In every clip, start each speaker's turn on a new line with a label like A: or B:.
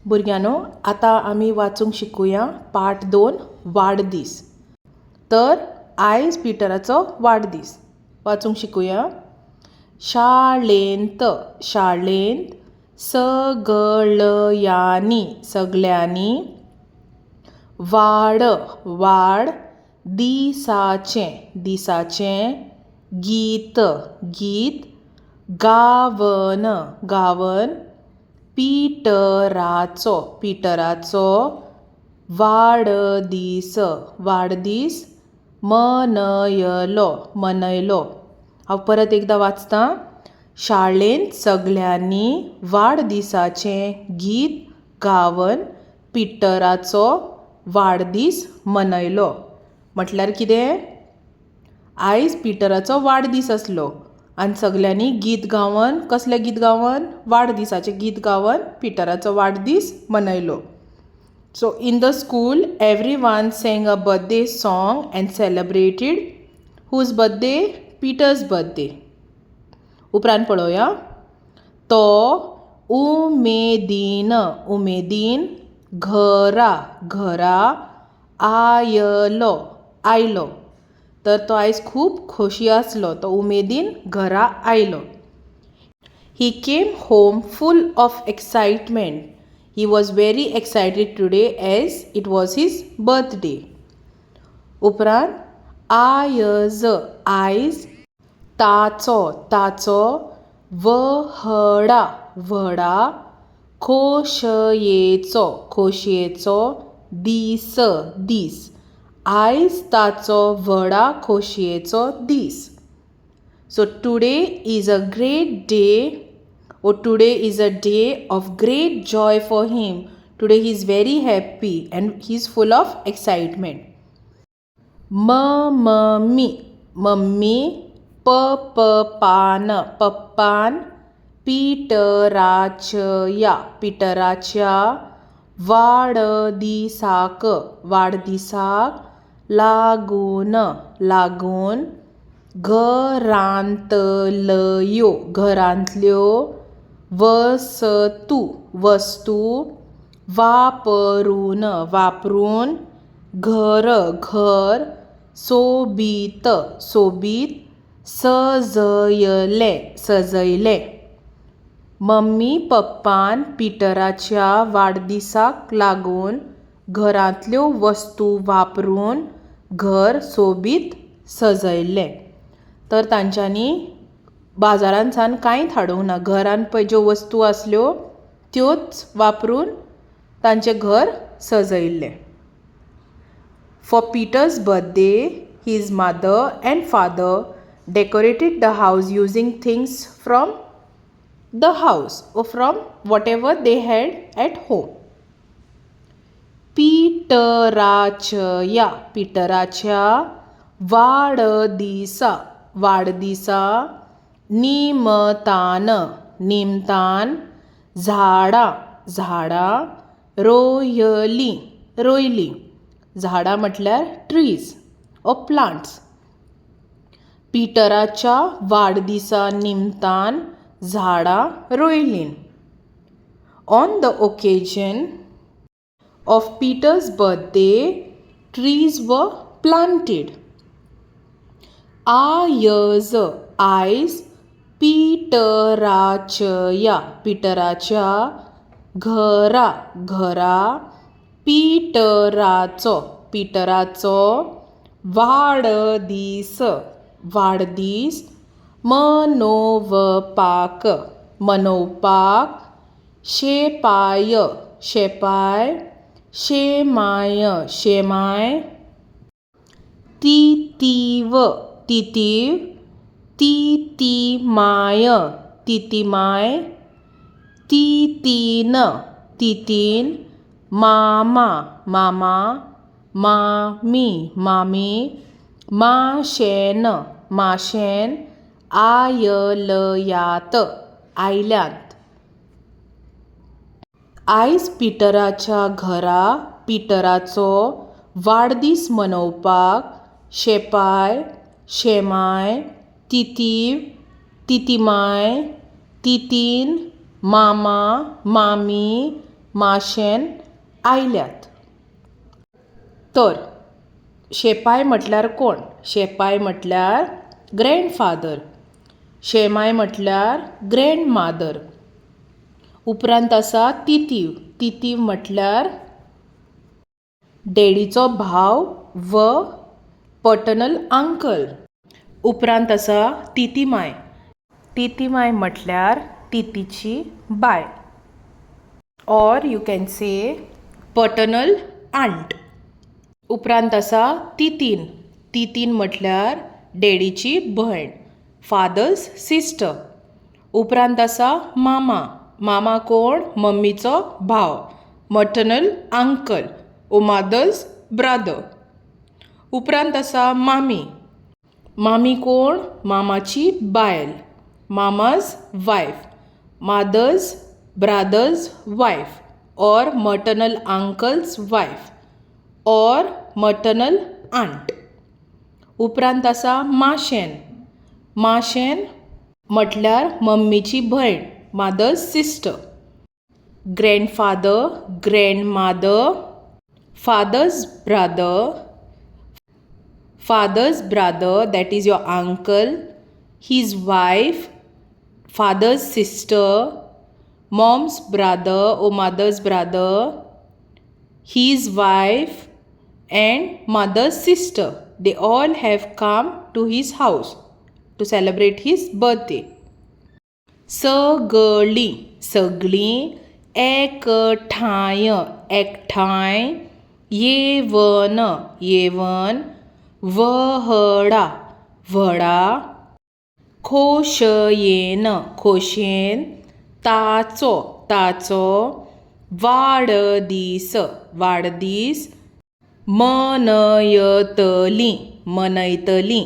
A: भुरग्यांनो, आता आमी वाचूंक शिकुया पाठ 2 वाडदीस. तर आयज पिटराचो वाडदीस. वाचूंक शिकुया. शाळेंत सगळ्यांनी वाड दिसाचें गीत गावन पिटराचो वाडदीस मनयलो. हांव परत एकदां वाचतां. शाळेंत सगळ्यांनी वाडदिसाचें गीत गावन पिटराचो वाडदीस मनयलो. म्हटल्यार कितें? आयज पिटराचो वाडदीस आसलो आनी सगळ्यांनी गीत गावन, कसलें गीत गावन? वाडदिसाचें गीत गावन पिटराचो वाडदीस मनयलो. So in the school, everyone sang a birthday song and celebrated whose birthday? Peter's birthday. उपरांत पळोवया. तो उमेदीन घरा आयलो. तर तो आयज खूब खोशी आसलो. तो उमेदीन घरा आयलो. He came home full of excitement. He was very excited today as it was his birthday. उपरांत आयज ताचो व्हडा खोशयेचो दीस. आयज ताचो व्हडा खोशयेचो दीस. So today is a day of great joy for him. Today he is very happy and he is full of excitement. Mummy पप्पान पिटराच्या वाडदिसाक लागून घरांतल्यो वस्तू वापरून घर सोबीत सजयले. मम्मी पप्पान पिटराच्या वाडदिसाक लागून घरांतल्यो वस्तू वापरून घर सोबीत सजयल्लें. तर तांच्यांनी बाजारांत सावन कांयच हाडूंक ना. घरान पळय ज्यो वस्तू आसल्यो त्योच वापरून तांचें घर सजयल्लें. For Peter's birthday, his mother and father decorated the house using things from the house or from whatever they had at home. पिटराच्या वाडदिसा निमतान झाडां रोयली. झाडां म्हटल्यार ट्रीज or plants. पिटराच्या वाडदिसा निमतान झाडां रोयलीं. On the occasion of Peter's birthday, trees were planted. आयज पिटराच्या घरा पिटराचो वाडदीस मनोवपाक शेमाय तितीन मामा मामी माशेन आयल्यांत. आयज पिटराच्या घरा पिटराचो वाडदीस मनोवपाक शेमाय तितीमाय तितीन मामा मामी माशेन आयल्यात. तर शेपाय म्हटल्यार कोण? शेपाय म्हटल्यार ग्रँडफादर. शेमाय म्हटल्यार ग्रँडमादर. उपरांत आसा तितीव. तितीव म्हटल्यार डॅडीचो भाव व पटर्नल अंकल. उपरांत आसा तितीमाय. तितीमाय म्हटल्यार तितीची बाय, or you can say paternal aunt. उपरांत आसा तितीन. तितीन म्हटल्यार डॅडीची भयण, फादर्स सिस्टर. उपरांत आसा मामा. मामा कोण? मम्मीचो भाव, मटर्नल अंकल ओ मदर्स ब्रदर. उपरांत आसा मामी. मामी कोण? मामाची बायल, mama's wife, mother's brother's wife or maternal uncle's wife or maternal aunt. उपरांत आसा माशेन. माशेन म्हटल्यार मम्मीची भयण, mother's sister. Grandfather, grandmother, father's brother, that is your uncle, his wife, father's sister, mom's brother or mother's brother, his wife and mother's sister. They all have come to his house to celebrate his birthday. सगळी. सगळी एकठांय. एकठांय. येवन. येवन. व्हडा. व्हडा. खोशयेन. खोशयेन. ताचो. ताचो. वाडदीस. वाडदीस. मनयतली. मनयतली.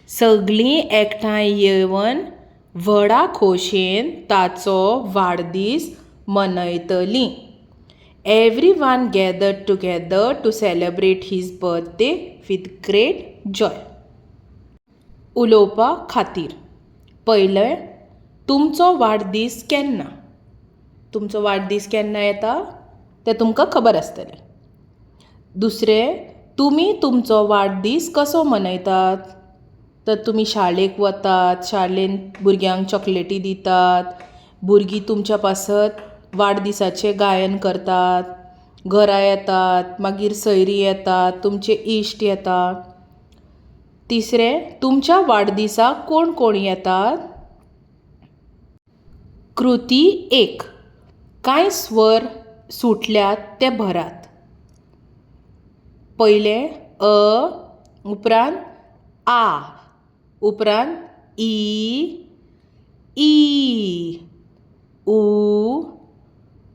A: सगळीं एकठांय येवन व्हडा खोशेन ताचो वाडदीस मनयतलीं. Everyone gathered together to celebrate his birthday with great joy. उलोवपा खातीर. पयलें, तुमचो वाडदीस केन्ना? तुमचो वाडदीस केन्ना येता तें तुमकां खबर आसतलें. दुसरें, तुमी तुमचो वाडदीस कसो मनयतात? तर तुमी शाळेक वतात, शाळेन भुरग्यांक चॉकलेटी दितात, भुरगीं तुमच्या पासत वाडदिसाचें गायन करतात, घरा येतात, मागीर सयरीं येतात, तुमचे इश्ट येतात. तिसरें, तुमच्या वाडदिसाक कोण कोण येतात? कृती 1. कांय स्वर सुटल्यात ते भरात. पयलें अ, उपरांत आ, उपरांत ई, ई, उ,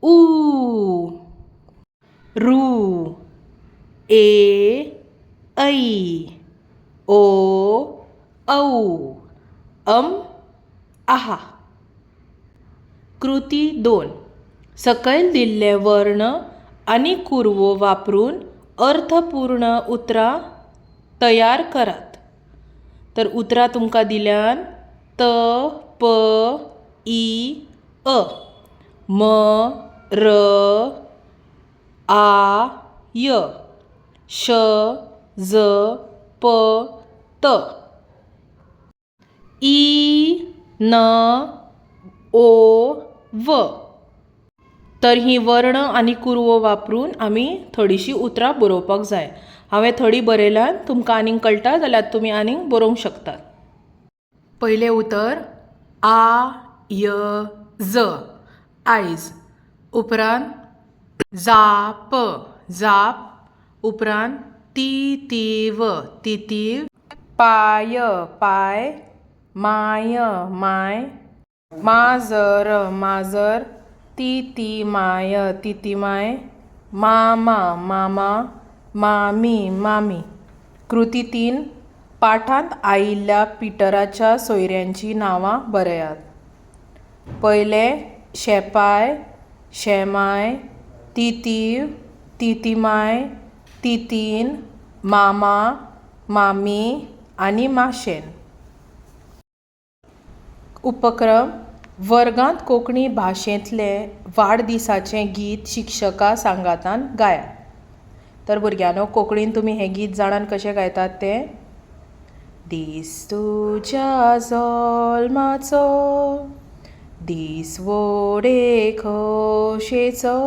A: ऊ, रू, ए, ऐ, ओ, औ, आहा. कृती 2. सकयल दिल्ले वर्ण आनी कुरवो वापरून अर्थपूर्ण उतरां तयार करात. तर उतरां तुमकां दिल्यान त, प, ई, अ. म, र, आ, य. श, ज, प, त. ई, न, ओ, व. तर ही वर्ण आनी कुरवो वापरून आमी थोडीशीं उतरां बरोवपाक जाय. हांवें थोडी बरयल्यान तुमकां आनीक कळटा जाल्यार तुमी आनीक बरोवंक शकतात. पयलें उतर आ, य, ज, आयज. उपरांत जाप, जाप. उपरांत तितीव, तितीव. पाय, पाय. माय, माय. माजर, माजर. तितीमाय, तितीमाय. मामा, मामा. मामी, मामी. कृती 3. पाठांत आयिल्ल्या पिटराच्या सोयऱ्यांची नांवां बरयात. पयलें शेपाय, शेमाय, तितीव, तितीमाय, तितीन, मामा, मामी आनी माशेन. उपक्रम वर्गांत कोंकणी भाशेंतलें वाडदिसाचें गीत शिक्षका सांगातान गाया. तर भुरग्यांनो, कोंकणीन तुमी हें गीत जाणान कशें गायतात तें? दीस तुज्या जल्माचो, दीस व्हडे खोशेचो,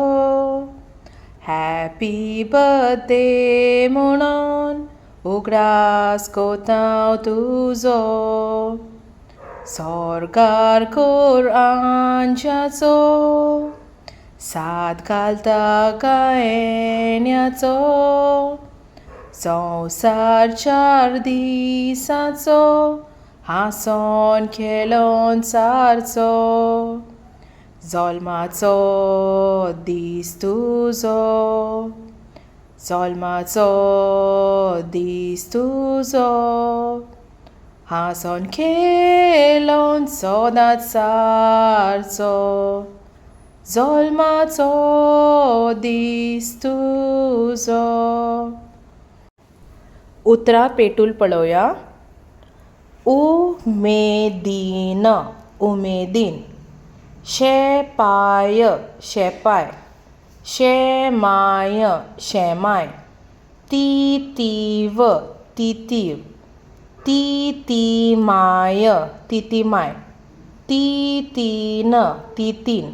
A: हॅपी बर्थडे म्हणून उगडास कोतांव तुजो. सोर्गार कोर आंच्याचो, साद घालता गायण्याचो, संवसार 4 दिसांचो हांसोन खेळोन सारचो. जल्माचो दीस तुजो, जल्माचो दीस तुजो, हांसोन खेळोन सदांच सारचो. जल्माचो दीस तुजो. उतरां पेटूल पळोवया. उमेदीन, उमेदीन. शेपाय, शेपाय. शेमाय, शेमाय. तितीव, तितीव. तितीमाय, तितीमाय. तितीन, तितीन.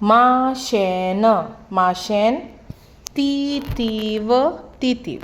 A: माशेन, माशेन. तितीव, तितीव.